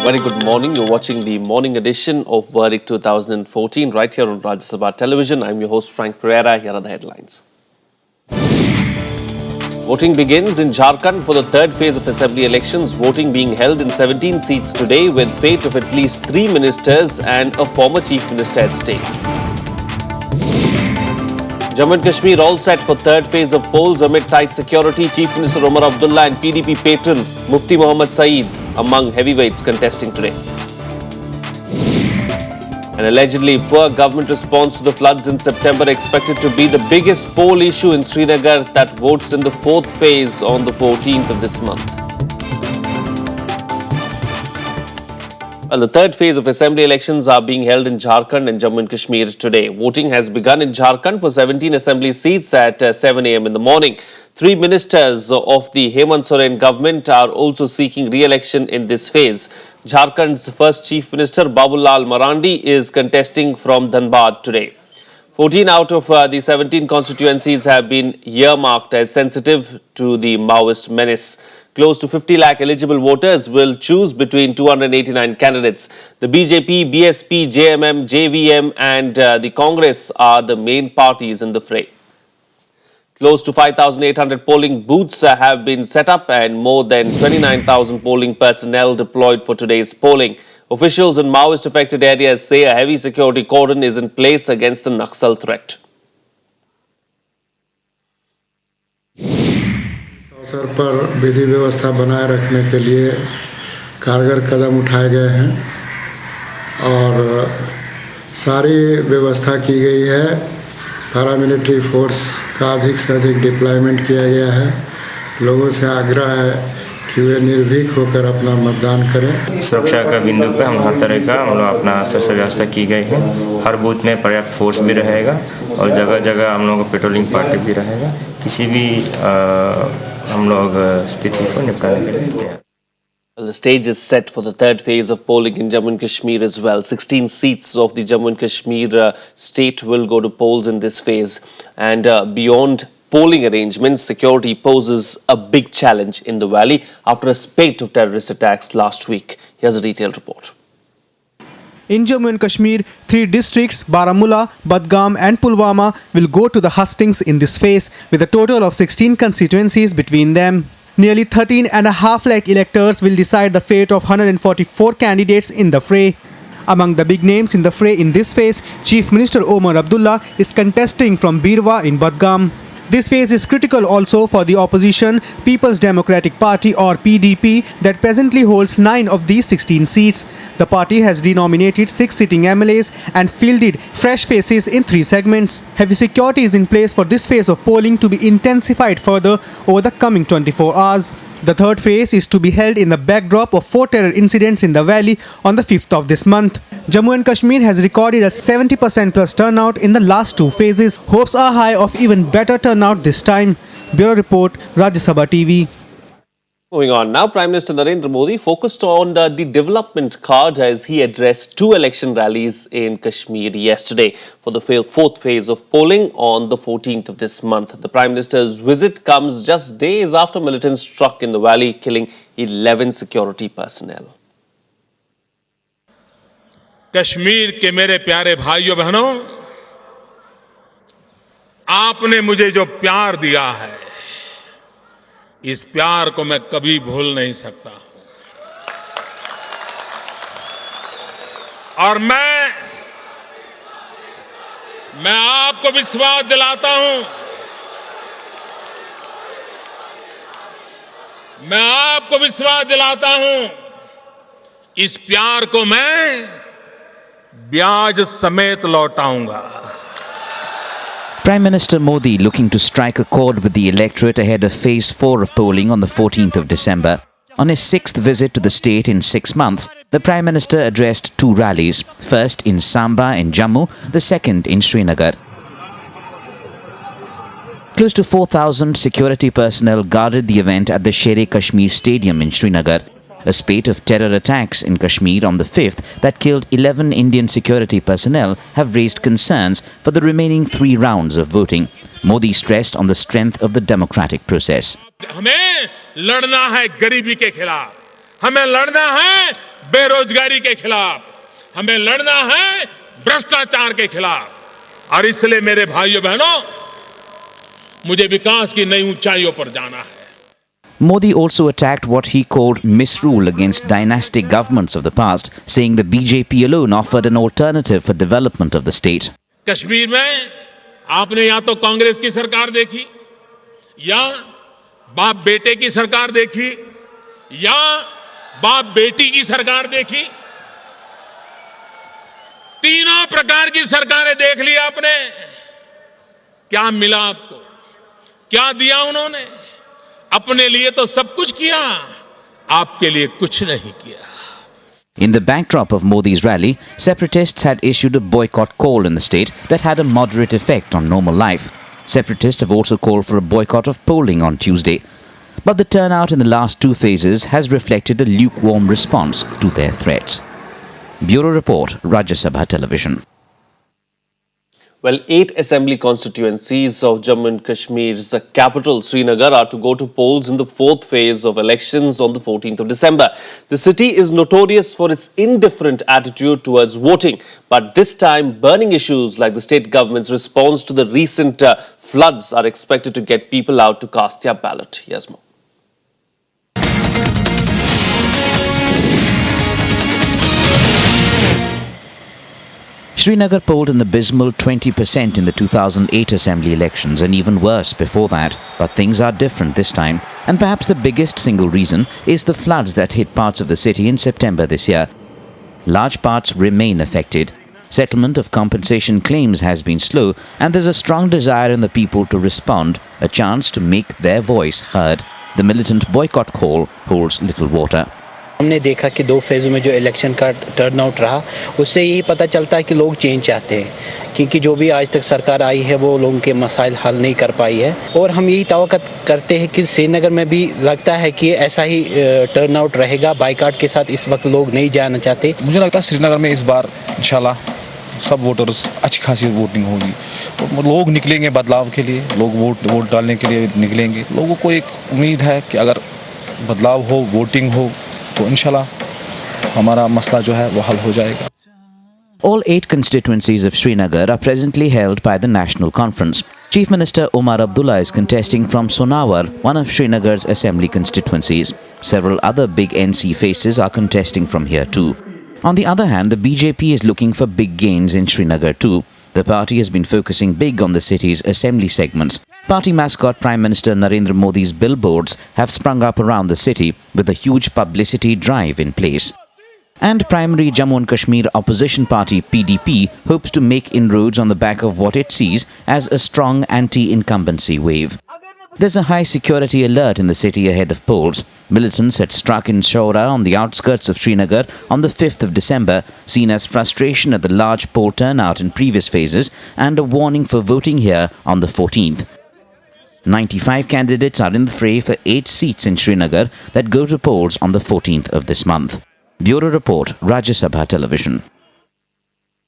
Very good morning. You're watching the morning edition of Verdict 2014 right here on Rajya Sabha Television. I'm your host Frank Pereira. Here are the headlines. Voting begins in Jharkhand for the third phase of assembly elections. Voting being held in 17 seats today with fate of at least 3 ministers and a former chief minister at stake. Jammu and Kashmir all set for third phase of polls amid tight security. Chief Minister Omar Abdullah and PDP patron Mufti Mohammad Saeed among heavyweights contesting today. An allegedly poor government response to the floods in September expected to be the biggest poll issue in Srinagar that votes in the fourth phase on the 14th of this month. Well, the third phase of assembly elections are being held in Jharkhand and Jammu and Kashmir today. Voting has begun in Jharkhand for 17 assembly seats at 7 a.m. in the morning. 3 ministers of the Hemant Soren government are also seeking re-election in this phase. Jharkhand's first chief minister Babulal Marandi is contesting from Dhanbad today. 14 out of the 17 constituencies have been earmarked as sensitive to the Maoist menace. Close to 50 lakh eligible voters will choose between 289 candidates. The BJP, BSP, JMM, JVM and the Congress are the main parties in the fray. Close to 5,800 polling booths have been set up and more than 29,000 polling personnel deployed for today's polling. Officials in Maoist-affected areas say a heavy security cordon is in place against the Naxal threat. अवसर पर विधि व्यवस्था बनाए रखने के लिए कारगर कदम उठाए गए हैं और सारी व्यवस्था की गई है। पैरामिलिट्री फोर्स का अधिक से अधिक डिप्लॉयमेंट किया गया है। लोगों से आग्रह है कि वे निर्भीक होकर अपना मतदान करें। सुरक्षा का बिंदु पर हम हर तरह का अपना स्तर से व्यवस्था की गई है। हर बूथ में पर्याप्त फोर्स भी रहेगा और जगह जगह हम लोगों का पेट्रोलिंग पार्टी भी रहेगा। किसी भी हम लोग स्थिति को निपटाने के लिए तैयार। The stage is set for the third phase of polling in Jammu and Kashmir as well. 16 seats of the Jammu and Kashmir state will go to polls in this phase. And beyond polling arrangements, security poses a big challenge in the valley after a spate of terrorist attacks last week. Here's a detailed report. In Jammu and Kashmir, 3 districts, Baramulla, Budgam and Pulwama will go to the hustings in this phase with a total of 16 constituencies between them. Nearly 13.5 lakh electors will decide the fate of 144 candidates in the fray. Among the big names in the fray in this phase, Chief Minister Omar Abdullah is contesting from Birwa in Budgam. This phase is critical also for the opposition People's Democratic Party or PDP that presently holds 9 of these 16 seats. The party has denominated 6 sitting MLAs and fielded fresh faces in 3 segments. Heavy security is in place for this phase of polling to be intensified further over the coming 24 hours. The third phase is to be held in the backdrop of 4 terror incidents in the valley on the 5th of this month. Jammu and Kashmir has recorded a 70% plus turnout in the last 2 phases. Hopes are high of even better turnout this time. Bureau Report, Rajya Sabha TV. Moving on now, Prime Minister Narendra Modi focused on the development card as he addressed 2 election rallies in Kashmir yesterday for the 4th phase of polling on the 14th of this month. The Prime Minister's visit comes just days after militants struck in the valley, killing 11 security personnel. Kashmir के मेरे प्यारे भाइयों बहनों, आपने मुझे जो प्यार दिया है, इस प्यार को मैं कभी भूल नहीं सकता हूं। और मैं आपको विश्वास दिलाता हूं, मैं आपको विश्वास दिलाता हूं, इस प्यार को मैं ब्याज समेत लौटाऊंगा। Prime Minister Modi looking to strike a chord with the electorate ahead of Phase 4 of polling on the 14th of December. On his 6th visit to the state in 6 months, the Prime Minister addressed 2 rallies, first in Samba in Jammu, the second in Srinagar. Close to 4,000 security personnel guarded the event at the Sher-e-Kashmir Stadium in Srinagar. A spate of terror attacks in Kashmir on the 5th that killed 11 Indian security personnel have raised concerns for the remaining 3 rounds of voting. Modi stressed on the strength of the democratic process. हमें लड़ना है गरीबी के खिलाफ, हमें लड़ना है बेरोजगारी के खिलाफ, हमें लड़ना है भ्रष्टाचार के खिलाफ। और इसलिए मेरे भाइयों बहनों, मुझे विकास की नई ऊंचाइयों पर जाना है। Modi also attacked what he called misrule against dynastic governments of the past, saying the BJP alone offered an alternative for development of the state. Kashmir में आपने या तो कांग्रेस की सरकार देखी, या बाप बेटे की सरकार देखी, या बाप बेटी की सरकार देखी। तीनों प्रकार की सरकारें देख ली आपने। क्या मिला आपको? क्या दिया उन्होंने? अपने लिए तो सब कुछ किया, आपके लिए कुछ नहीं किया। In the backdrop of Modi's rally, separatists had issued a boycott call in the state that had a moderate effect on normal life. Separatists have also called for a boycott of polling on Tuesday. But the turnout in the last two phases has reflected a lukewarm response to their threats. Bureau Report, Rajya Sabha Television. Well, 8 assembly constituencies of Jammu and Kashmir's capital, Srinagar, are to go to polls in the 4th phase of elections on the 14th of December. The city is notorious for its indifferent attitude towards voting, but this time burning issues like the state government's response to the recent floods are expected to get people out to cast their ballot. Yes, ma'am. Srinagar polled an abysmal 20% in the 2008 assembly elections and even worse before that. But things are different this time. And perhaps the biggest single reason is the floods that hit parts of the city in September this year. Large parts remain affected. Settlement of compensation claims has been slow, and there's a strong desire in the people to respond, a chance to make their voice heard. The militant boycott call holds little water. हमने देखा कि 2 phase में जो election का turnout रहा, उससे यही पता चलता है कि लोग चेंज चाहते हैं, क्योंकि जो भी आज तक सरकार आई है वो लोगों के मसाइल हल नहीं कर पाई है। और हम यही तवक्को करते हैं कि श्रीनगर में भी लगता है कि ऐसा ही टर्नआउट रहेगा। बाइकाट के साथ इस वक्त लोग नहीं जाना चाहते। मुझे लगता है श्रीनगर में इस बार इंशाल्लाह सब वोटर्स अच्छी खासी वोटिंग होगी। तो लोग निकलेंगे बदलाव के लिए, लोग वोट डालने के लिए निकलेंगे। लोगों को एक उम्मीद है कि अगर बदलाव हो, वोटिंग हो, तो इंशाल्लाह हमारा मसला जो है वो हल हो जाएगा। All 8 constituencies of Srinagar are presently held by the National Conference. Chief Minister Omar Abdullah is contesting from Sonawar, one of Srinagar's assembly constituencies. Several other big NC faces are contesting from here too. On the other hand, the BJP is looking for big gains in Srinagar too. The party has been focusing big on the city's assembly segments. Party mascot Prime Minister Narendra Modi's billboards have sprung up around the city with a huge publicity drive in place. And primary Jammu and Kashmir opposition party PDP hopes to make inroads on the back of what it sees as a strong anti-incumbency wave. There's a high security alert in the city ahead of polls. Militants had struck in Shaura on the outskirts of Srinagar on the 5th of December, seen as frustration at the large poll turnout in previous phases and a warning for voting here on the 14th. 95 candidates are in the fray for 8 seats in Srinagar that go to polls on the 14th of this month. Bureau Report, Rajya Sabha Television.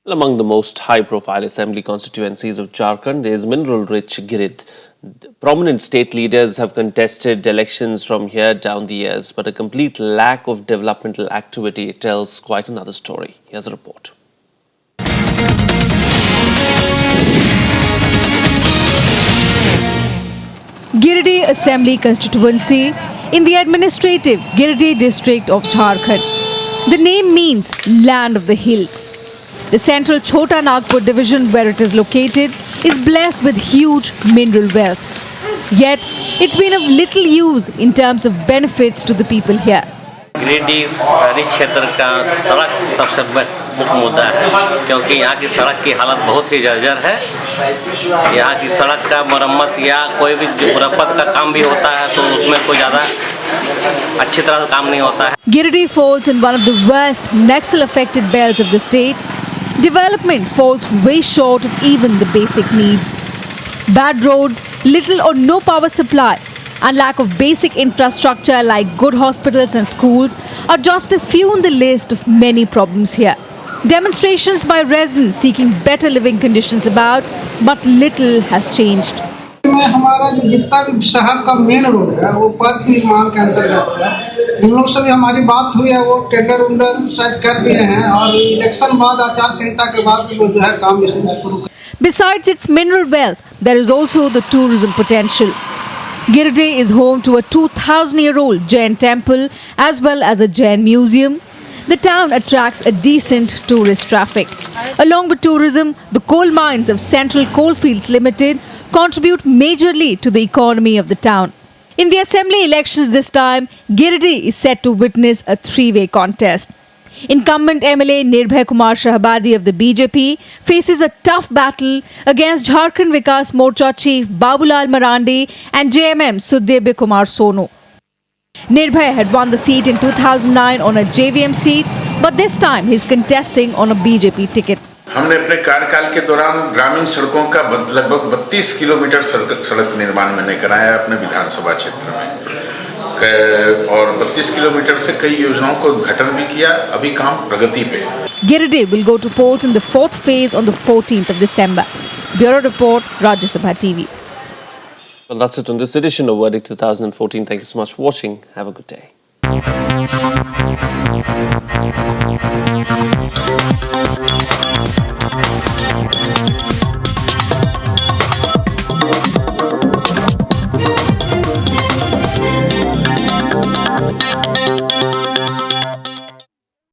Among the most high-profile assembly constituencies of Jharkhand is mineral-rich Girid. Prominent state leaders have contested elections from here down the years, but a complete lack of developmental activity tells quite another story. Here's a report. Giridih Assembly constituency in the administrative Giridih district of Jharkhand. The name means land of the hills. The central Chota Nagpur division where it is located is blessed with huge mineral wealth. Yet, it's been of little use in terms of benefits to the people here. Giridih शहरी क्षेत्र का सड़क सबसे मुख्य मुद्दा है, क्योंकि यहाँ की सड़क की हालत बहुत ही जर्जर है। यहाँ की सड़क का मरम्मत या कोई भी मुरम्मत का काम भी होता है तो उसमें कोई ज़्यादा अच्छी तरह से काम नहीं होता है। Giridih falls in one of the worst Naxal-affected belts of the state. Development falls way short of even the basic needs. Bad roads, little or no power supply, and lack of basic infrastructure like good hospitals and schools are just a few in the list of many problems here. Demonstrations by residents seeking better living conditions about, but little has changed. हमारा जो जितना भी शहर का main road है वो पथ निर्माण के अंतर्गत है। उन लोग से भी हमारी बात हुई है, वो टेंडर उंडर शायद कर दिए हैं और इलेक्शन बाद आचार संहिता के बाद वो जो है काम इसमें शुरू। Besides its mineral wealth, there is also the tourism potential. Giridih is home to a 2,000-year-old Jain temple as well as a Jain museum. The town attracts a decent tourist traffic. Along with tourism, the coal mines of Central Coalfields Limited contribute majorly to the economy of the town. In the assembly elections this time, Giridih is set to witness a three-way contest. Incumbent MLA Nirbhay Kumar Shahbadi of the BJP faces a tough battle against Jharkhand Vikas Morcha chief Babulal Marandi and JMM Sudebya Kumar Sonu. Nirbhay had won the seat in 2009 on a JVM seat, but this time he's contesting on a BJP ticket. हमने अपने कार्यकाल के दौरान ग्रामीण सड़कों का लगभग 32 kilometre सड़क निर्माण मैंने कराया है अपने विधानसभा क्षेत्र में और 32 किलोमीटर से कई योजनाओं को उद्घाटन भी किया, अभी काम प्रगति पे है. Giridih will go to polls in the fourth phase on the 14th of December. Bureau Report, Rajya Sabha TV. Well, that's it on this edition of Verdict 2014. Thank you so much for watching. Have a good day.